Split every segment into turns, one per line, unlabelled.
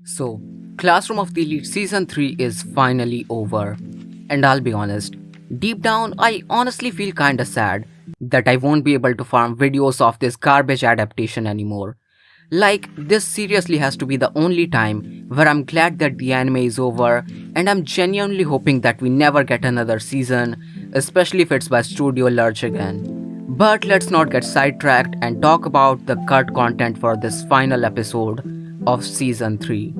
So, Classroom of the Elite Season 3 is finally over. And I'll be honest, deep down, I honestly feel kinda sad that I won't be able to farm videos of this garbage adaptation anymore. Like, this seriously has to be the only time where I'm glad that the anime is over, and I'm genuinely hoping that we never get another season, especially if it's by Studio Lurch again. But let's not get sidetracked and talk about the cut content for this final episode of season 3.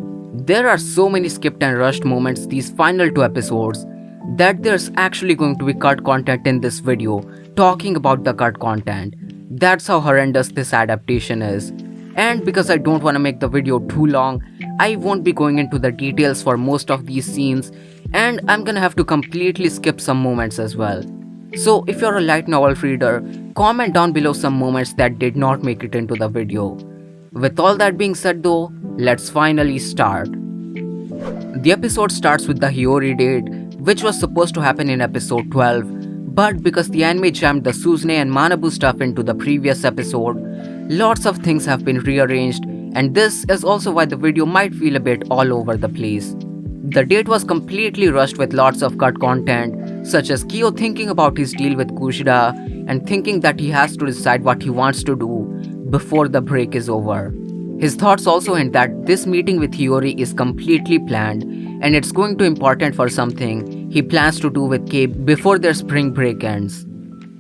There are so many skipped and rushed moments these final two episodes that there's actually going to be cut content in this video talking about the cut content. That's how horrendous this adaptation is. And because I don't want to make the video too long, I won't be going into the details for most of these scenes, and I'm gonna have to completely skip some moments as well. So if you're a light novel reader, comment down below some moments that did not make it into the video. With all that being said though, let's finally start. The episode starts with the Hiyori date, which was supposed to happen in episode 12, but because the anime jammed the Suzune and Manabu stuff into the previous episode, lots of things have been rearranged, and this is also why the video might feel a bit all over the place. The date was completely rushed with lots of cut content, such as Kyo thinking about his deal with Kushida and thinking that he has to decide what he wants to do before the break is over. His thoughts also hint that this meeting with Hiyori is completely planned and it's going to be important for something he plans to do with Kei before their spring break ends.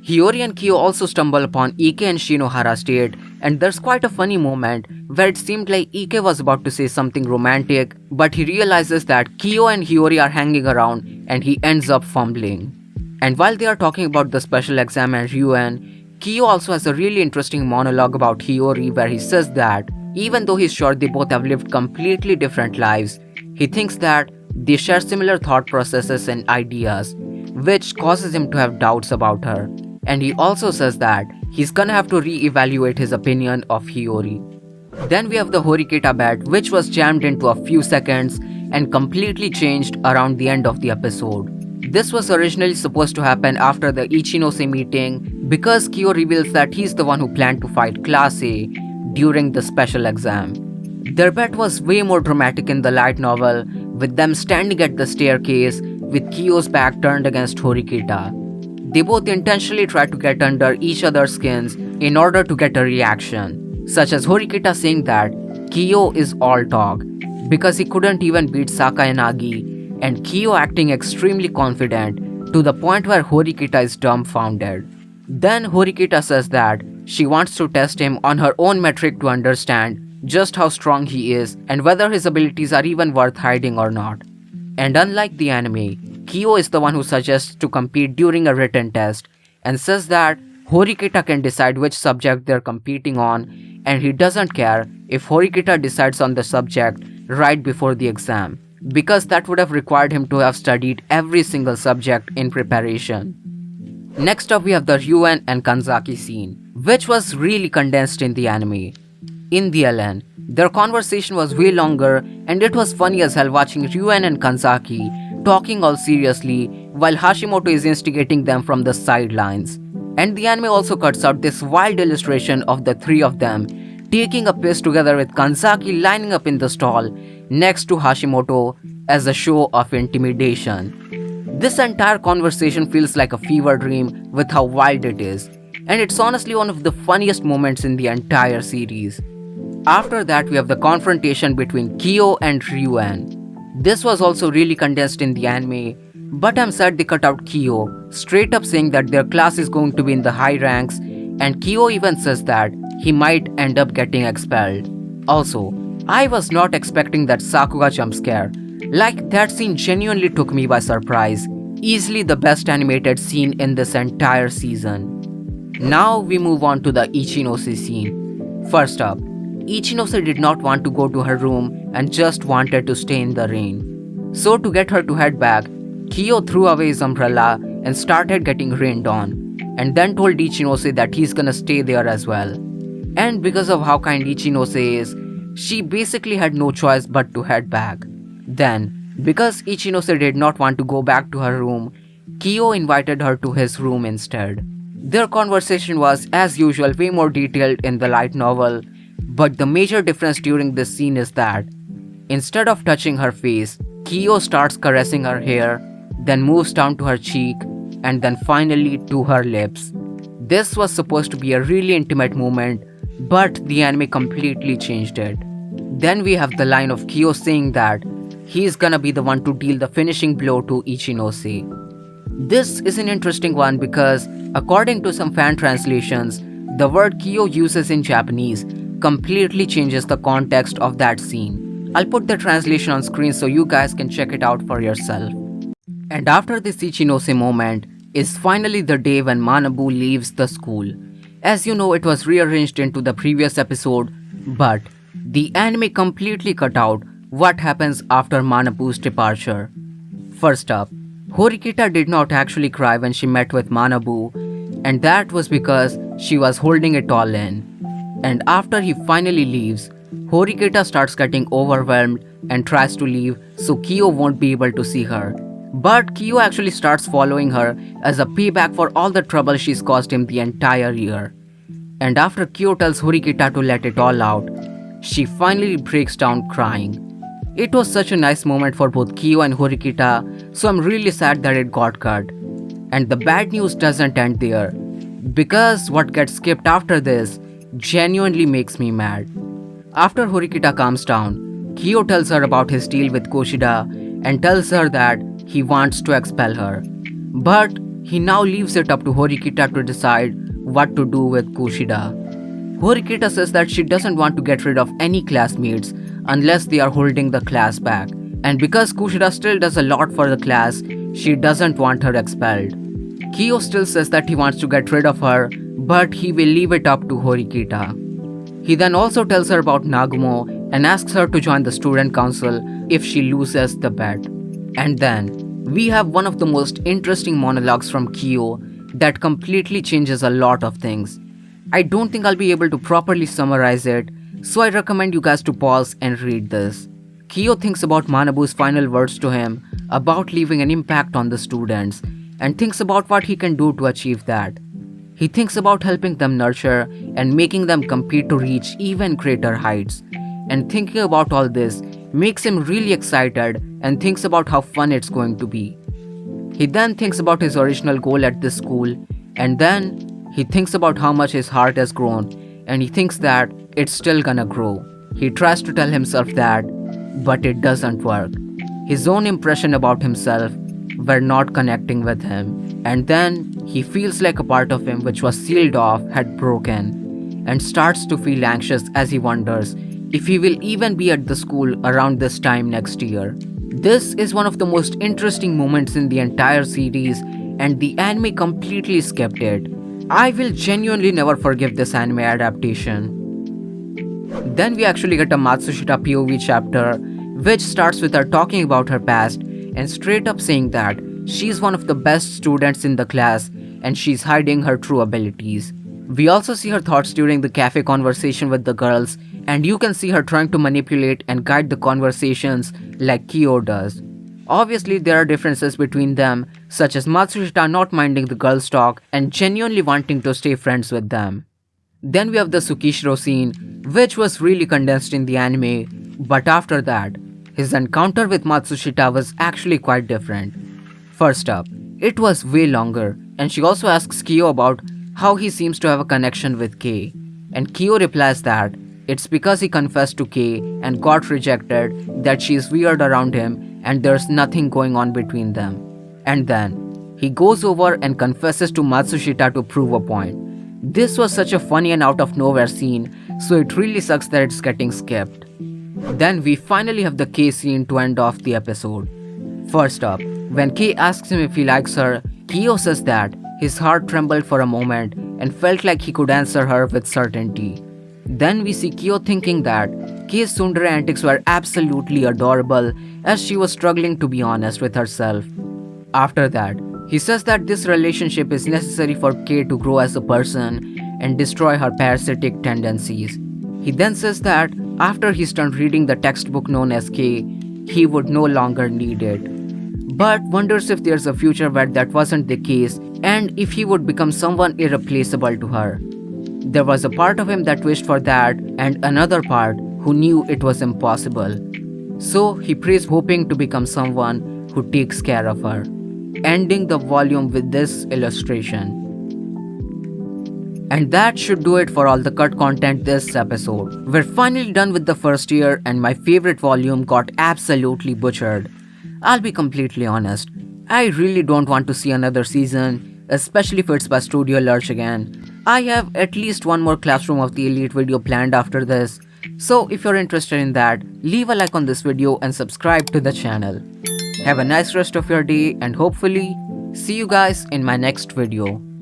Hiyori and Kyo also stumble upon Ike and Shinohara's date, and there's quite a funny moment where it seemed like Ike was about to say something romantic, but he realizes that Kyo and Hiyori are hanging around and he ends up fumbling. And while they are talking about the special exam and Ryuen, Kyo also has a really interesting monologue about Hiyori where he says that even though he's sure they both have lived completely different lives, he thinks that they share similar thought processes and ideas, which causes him to have doubts about her. And he also says that he's gonna have to re-evaluate his opinion of Hiyori. Then we have the Horikita bet, which was jammed into a few seconds and completely changed around the end of the episode. This was originally supposed to happen after the Ichinose meeting because Kyo reveals that he's the one who planned to fight Class A during the special exam. Their bet was way more dramatic in the light novel, with them standing at the staircase with Kyo's back turned against Horikita. They both intentionally try to get under each other's skins in order to get a reaction, such as Horikita saying that Kyo is all talk because he couldn't even beat Sakayanagi, and Kyo acting extremely confident to the point where Horikita is dumbfounded. Then Horikita says that she wants to test him on her own metric to understand just how strong he is and whether his abilities are even worth hiding or not. And unlike the anime, Kyo is the one who suggests to compete during a written test and says that Horikita can decide which subject they're competing on, and he doesn't care if Horikita decides on the subject right before the exam, because that would have required him to have studied every single subject in preparation. Next up we have the Ryuen and Kanzaki scene, which was really condensed in the anime. In the LN, their conversation was way longer, and it was funny as hell watching Ryuen and Kanzaki talking all seriously while Hashimoto is instigating them from the sidelines. And the anime also cuts out this wild illustration of the three of them taking a piss together with Kanzaki lining up in the stall next to Hashimoto as a show of intimidation. This entire conversation feels like a fever dream with how wild it is, and it's honestly one of the funniest moments in the entire series. After that, we have the confrontation between Kyo and Ryuen. This was also really condensed in the anime, but I'm sad they cut out Kyo, straight up saying that their class is going to be in the high ranks, and Kyo even says that he might end up getting expelled. Also, I was not expecting that Sakuga jump scare. Like, that scene genuinely took me by surprise, easily the best animated scene in this entire season. Now we move on to the Ichinose scene. First up, Ichinose did not want to go to her room and just wanted to stay in the rain. So to get her to head back, Kyo threw away his umbrella and started getting rained on, and then told Ichinose that he's gonna stay there as well. And because of how kind Ichinose is, she basically had no choice but to head back. Then, because Ichinose did not want to go back to her room, Kyo invited her to his room instead. Their conversation was, as usual, way more detailed in the light novel, but the major difference during this scene is that Instead of touching her face, Kyo starts caressing her hair, then moves down to her cheek, and then finally to her lips. This was supposed to be a really intimate moment, but the anime completely changed it. Then we have the line of Kyo saying that he's gonna be the one to deal the finishing blow to Ichinose. This is an interesting one because, according to some fan translations, the word Kyo uses in Japanese completely changes the context of that scene. I'll put the translation on screen so you guys can check it out for yourself. And after this Ichinose moment is finally the day when Manabu leaves the school. As you know, it was rearranged into the previous episode, but the anime completely cut out what happens after Manabu's departure. First up, Horikita did not actually cry when she met with Manabu, and that was because she was holding it all in. And after he finally leaves, Horikita starts getting overwhelmed and tries to leave so Kyo won't be able to see her. But Kyo actually starts following her as a payback for all the trouble she's caused him the entire year. And after Kyo tells Horikita to let it all out, she finally breaks down crying. It was such a nice moment for both Kyo and Horikita, so I'm really sad that it got cut. And the bad news doesn't end there, because what gets skipped after this genuinely makes me mad. After Horikita calms down, Kyo tells her about his deal with Koshida and tells her that he wants to expel her. But he now leaves it up to Horikita to decide what to do with Kushida. Horikita says that she doesn't want to get rid of any classmates unless they are holding the class back, and because Kushida still does a lot for the class, she doesn't want her expelled. Kyo still says that he wants to get rid of her, but he will leave it up to Horikita. He then also tells her about Nagumo and asks her to join the student council if she loses the bet. And then we have one of the most interesting monologues from Kyo that completely changes a lot of things. I don't think I'll be able to properly summarize it, so I recommend you guys to pause and read this. Kyo thinks about Manabu's final words to him about leaving an impact on the students and thinks about what he can do to achieve that. He thinks about helping them nurture and making them compete to reach even greater heights. And thinking about all this makes him really excited and thinks about how fun it's going to be. He then thinks about his original goal at this school, and then he thinks about how much his heart has grown, and he thinks that it's still gonna grow. He tries to tell himself that, but it doesn't work. His own impression about himself were not connecting with him, and then he feels like a part of him which was sealed off had broken, and starts to feel anxious as he wonders if he will even be at the school around this time next year. This is one of the most interesting moments in the entire series, and the anime completely skipped it. I will genuinely never forgive this anime adaptation. Then we actually get a Matsushita POV chapter, which starts with her talking about her past and straight up saying that she's one of the best students in the class and she's hiding her true abilities. We also see her thoughts during the cafe conversation with the girls, and you can see her trying to manipulate and guide the conversations like Kyo does. Obviously, there are differences between them, such as Matsushita not minding the girls' talk and genuinely wanting to stay friends with them. Then we have the Tsukishiro scene, which was really condensed in the anime, but after that, his encounter with Matsushita was actually quite different. First up, it was way longer, and she also asks Kyo about how he seems to have a connection with Kei, and Kyo replies that it's because he confessed to Kei and got rejected that she is weird around him and there's nothing going on between them. And then, he goes over and confesses to Matsushita to prove a point. This was such a funny and out of nowhere scene, so it really sucks that it's getting skipped. Then we finally have the Kei scene to end off the episode. First up, when Kei asks him if he likes her, Kyo says that his heart trembled for a moment and felt like he could answer her with certainty. Then we see Kyo thinking that Kei's tsundere antics were absolutely adorable as she was struggling to be honest with herself. After that, he says that this relationship is necessary for Kei to grow as a person and destroy her parasitic tendencies. He then says that after he's done reading the textbook known as Kei, he would no longer need it. But wonders if there's a future where that wasn't the case and if he would become someone irreplaceable to her. There was a part of him that wished for that and another part who knew it was impossible. So he prays, hoping to become someone who takes care of her. Ending the volume with this illustration. And that should do it for all the cut content this episode. We're finally done with the first year, and my favorite volume got absolutely butchered. I'll be completely honest, I really don't want to see another season, especially if it's by Studio Lurch again. I have at least one more Classroom of the Elite video planned after this, so if you're interested in that, leave a like on this video and subscribe to the channel. Have a nice rest of your day, and hopefully see you guys in my next video.